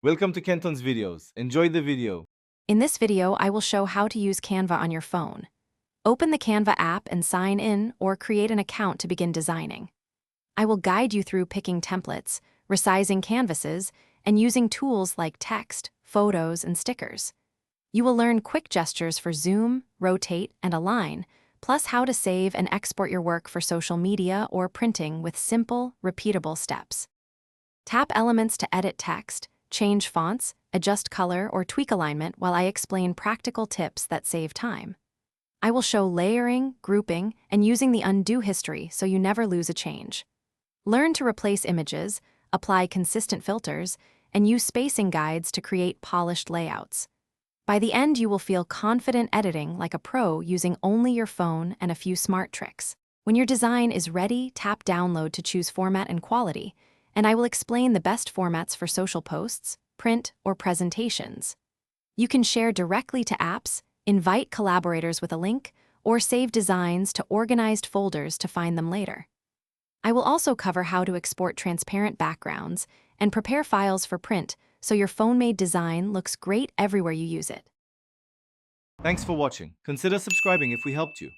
Welcome to Kenton's videos. Enjoy the video. In this video, I will show how to use Canva on your phone. Open the Canva app and sign in or create an account to begin designing. I will guide you through picking templates, resizing canvases, and using tools like text, photos, and stickers. You will learn quick gestures for zoom, rotate, and align, plus how to save and export your work for social media or printing with simple, repeatable steps. Tap elements to edit text, change fonts, adjust color, or tweak alignment while I explain practical tips that save time. I will show layering, grouping, and using the undo history so you never lose a change. Learn to replace images, apply consistent filters, and use spacing guides to create polished layouts. By the end, you will feel confident editing like a pro using only your phone and a few smart tricks. When your design is ready, tap download to choose format and quality, and I will explain the best formats for social posts, print, or presentations. You can share directly to apps, invite collaborators with a link, or save designs to organized folders to find them later. I will also cover how to export transparent backgrounds and prepare files for print so your phone-made design looks great everywhere you use it. Thanks for watching. Consider subscribing if we helped you.